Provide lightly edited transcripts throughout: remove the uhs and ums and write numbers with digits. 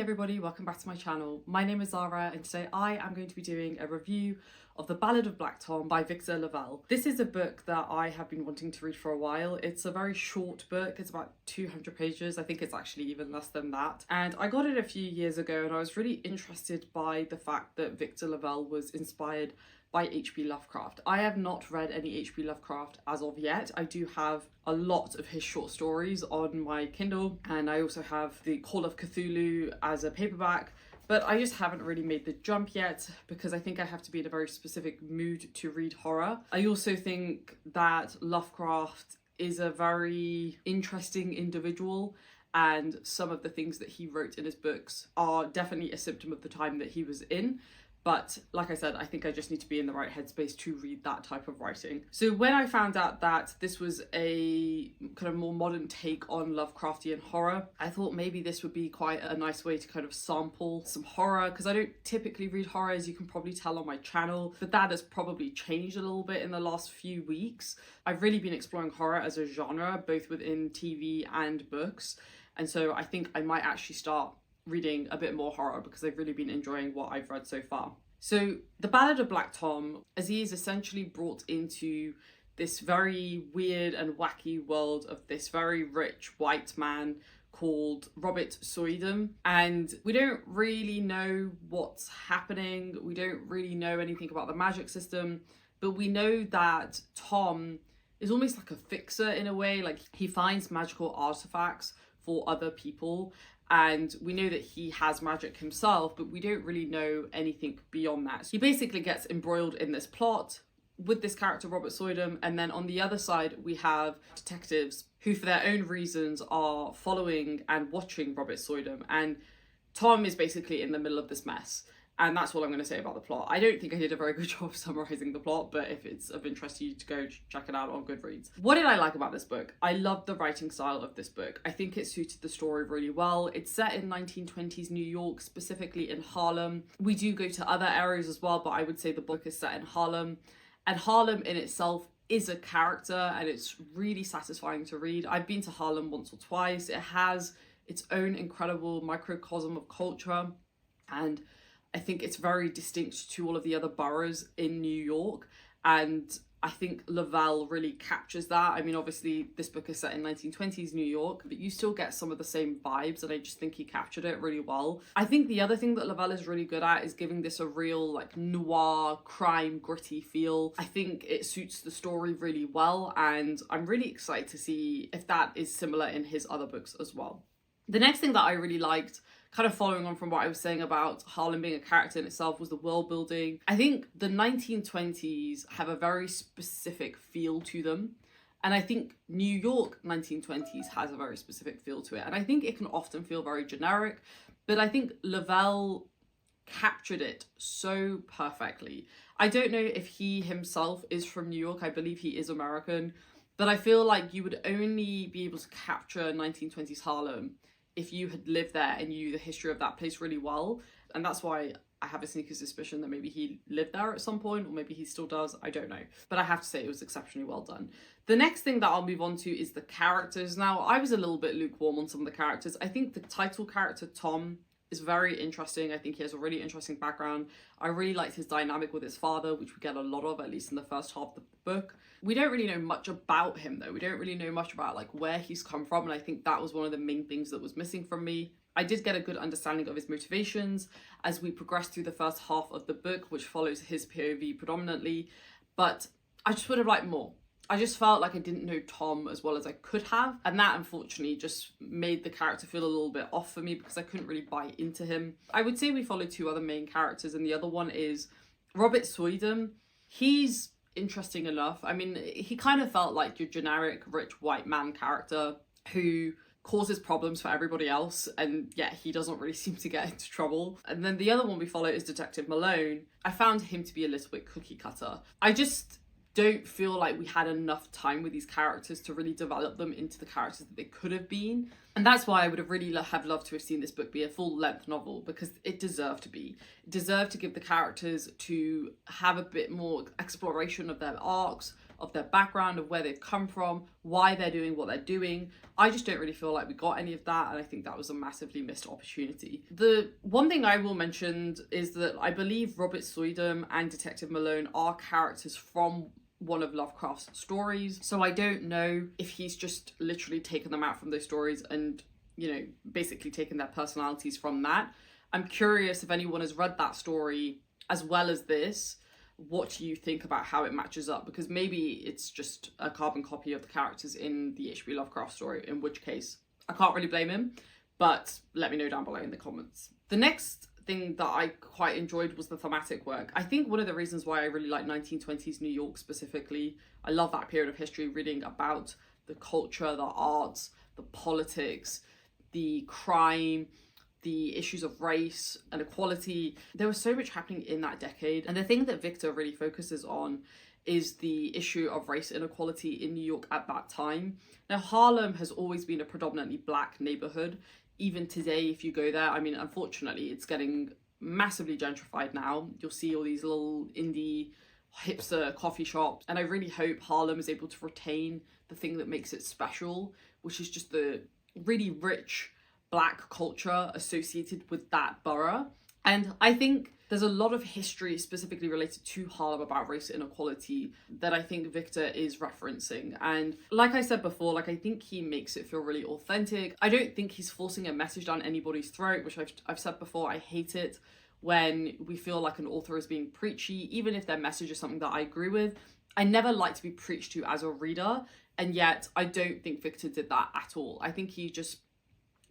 everybody, welcome back to my channel. My name is Zara and today I am going to be doing a review of The Ballad of Black Tom by LaVelle. This is a book that I have been wanting to read for a while. It's a very short book, it's about 200 pages, I think it's actually even less than that. And I got it a few years ago and I was really interested by the fact that LaVelle was inspired by H.P. Lovecraft. I have not read any H.P. Lovecraft as of yet. I do have a lot of his short stories on my Kindle, and I also have The Call of Cthulhu as a paperback, but I just haven't really made the jump yet because I think I have to be in a very specific mood to read horror. I also think that Lovecraft is a very interesting individual, and some of the things that he wrote in his books are definitely a symptom of the time that he was in. But like I said, I think I just need to be in the right headspace to read that type of writing. So when I found out that this was a kind of more modern take on Lovecraftian horror, I thought maybe this would be quite a nice way to kind of sample some horror, because I don't typically read horror, as you can probably tell on my channel, but that has probably changed a little bit in the last few weeks. I've really been exploring horror as a genre, both within TV and books. And so I think I might actually start reading a bit more horror because I've really been enjoying what I've read so far. So The Ballad of Black Tom, as he is essentially brought into this very weird and wacky world of this very rich white man called Robert Soydam, and we don't really know what's happening, we don't really know anything about the magic system, but we know that Tom is almost like a fixer in a way. Like, he finds magical artifacts for other people, and we know that he has magic himself, but we don't really know anything beyond that. So he basically gets embroiled in this plot with this character Robert Soydam, and then on the other side we have detectives who for their own reasons are following and watching Robert Soydam, and Tom is basically in the middle of this mess. And that's all I'm going to say about the plot. I don't think I did a very good job of summarising the plot, but if it's of interest to you, to go check it out on Goodreads. What did I like about this book? I loved the writing style of this book. I think it suited the story really well. It's set in 1920s New York, specifically in Harlem. We do go to other areas as well, but I would say the book is set in Harlem. And Harlem in itself is a character, and it's really satisfying to read. I've been to Harlem once or twice. It has its own incredible microcosm of culture, and I think it's very distinct to all of the other boroughs in New York, and I think LaVelle really captures that. I mean, obviously this book is set in 1920s New York, but you still get some of the same vibes, and I just think he captured it really well. I think the other thing that LaVelle is really good at is giving this a real like noir, crime, gritty feel. I think it suits the story really well, and I'm really excited to see if that is similar in his other books as well. The next thing that I really liked, kind of following on from what I was saying about Harlem being a character in itself, was the world building. I think the 1920s have a very specific feel to them. And I think New York 1920s has a very specific feel to it. And I think it can often feel very generic, but I think LaVelle captured it so perfectly. I don't know if he himself is from New York. I believe he is American, but I feel like you would only be able to capture 1920s Harlem if you had lived there and you knew the history of that place really well. And that's why I have a sneaky suspicion that maybe he lived there at some point, or maybe he still does, I don't know. But I have to say it was exceptionally well done. The next thing that I'll move on to is the characters. Now, I was a little bit lukewarm on some of the characters. I think the title character, Tom, is very interesting. I think he has a really interesting background. I really liked his dynamic with his father, which we get a lot of, at least in the first half of the book. We don't really know much about him though. We don't really know much about like where he's come from, and I think that was one of the main things that was missing from me. I did get a good understanding of his motivations as we progress through the first half of the book, which follows his POV predominantly, but I just would have liked more. I just felt like I didn't know Tom as well as I could have, and that unfortunately just made the character feel a little bit off for me because I couldn't really buy into him. I would say we follow two other main characters, and the other one is Robert Soydam. He's interesting enough. I mean, he kind of felt like your generic rich white man character who causes problems for everybody else, and yet he doesn't really seem to get into trouble. And then the other one we follow is Detective Malone. I found him to be a little bit cookie cutter. I just don't feel like we had enough time with these characters to really develop them into the characters that they could have been. And that's why I would have really loved to have seen this book be a full-length novel, because it deserved to be. It deserved to give the characters to have a bit more exploration of their arcs, of their background, of where they've come from, why they're doing what they're doing. I just don't really feel like we got any of that, and I think that was a massively missed opportunity. The one thing I will mention is that I believe Robert Soydam and Detective Malone are characters from one of Lovecraft's stories, so I don't know if he's just literally taken them out from those stories and, you know, basically taken their personalities from that. I'm curious if anyone has read that story as well as this, what do you think about how it matches up? Because maybe it's just a carbon copy of the characters in the H.P. Lovecraft story, in which case I can't really blame him, but let me know down below in the comments. The next thing that I quite enjoyed was the thematic work. I think one of the reasons why I really like 1920s New York specifically, I love that period of history, reading about the culture, the arts, the politics, the crime, the issues of race and equality. There was so much happening in that decade. And the thing that Victor really focuses on is the issue of race inequality in New York at that time. Now, Harlem has always been a predominantly black neighborhood. Even today, if you go there, I mean, unfortunately, it's getting massively gentrified now. You'll see all these little indie hipster coffee shops. And I really hope Harlem is able to retain the thing that makes it special, which is just the really rich Black culture associated with that borough. And I think there's a lot of history specifically related to Harlem about race inequality that I think Victor is referencing. And like I said before, like I think he makes it feel really authentic. I don't think he's forcing a message down anybody's throat, which I've said before, I hate it when we feel like an author is being preachy, even if their message is something that I agree with. I never like to be preached to as a reader, and yet I don't think Victor did that at all. I think he just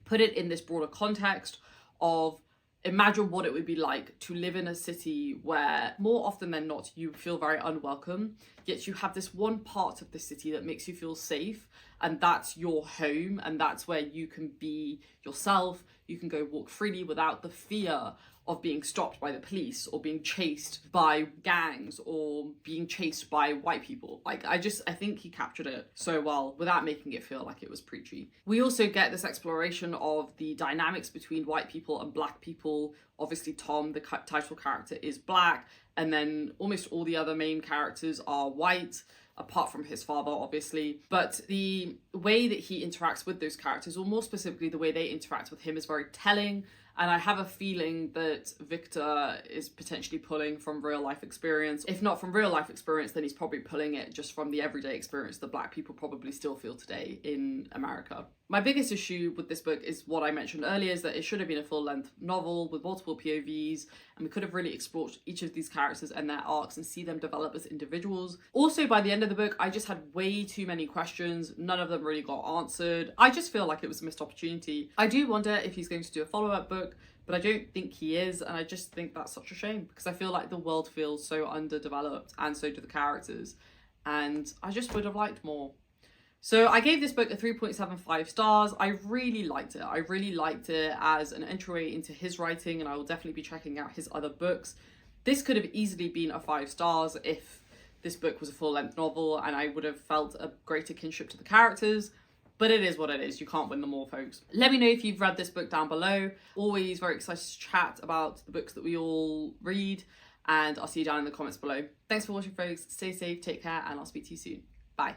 put it in this broader context of imagine what it would be like to live in a city where more often than not you feel very unwelcome, yet you have this one part of the city that makes you feel safe, and that's your home, and that's where you can be yourself. You can go walk freely without the fear of being stopped by the police or being chased by gangs or being chased by white people. Like, I think he captured it so well without making it feel like it was preachy. We also get this exploration of the dynamics between white people and black people. Obviously, Tom, the title character, is black, and then almost all the other main characters are white, apart from his father, obviously. But the way that he interacts with those characters, or more specifically, the way they interact with him, is very telling. And I have a feeling that Victor is potentially pulling from real life experience. If not from real life experience, then he's probably pulling it just from the everyday experience that Black people probably still feel today in America. My biggest issue with this book is what I mentioned earlier, is that it should have been a full-length novel with multiple POVs, and we could have really explored each of these characters and their arcs and see them develop as individuals. Also, by the end of the book, I just had way too many questions. None of them really got answered. I just feel like it was a missed opportunity. I do wonder if he's going to do a follow-up book, but I don't think he is, and I just think that's such a shame, because I feel like the world feels so underdeveloped, and so do the characters, and I just would have liked more. So I gave this book a 3.75 stars. I really liked it. I really liked it as an entryway into his writing, and I will definitely be checking out his other books. This could have easily been a 5 stars if this book was a full-length novel, and I would have felt a greater kinship to the characters. But it is what it is. You can't win them all, folks. Let me know if you've read this book down below. Always very excited to chat about the books that we all read, and I'll see you down in the comments below. Thanks for watching, folks. Stay safe, take care, and I'll speak to you soon. Bye.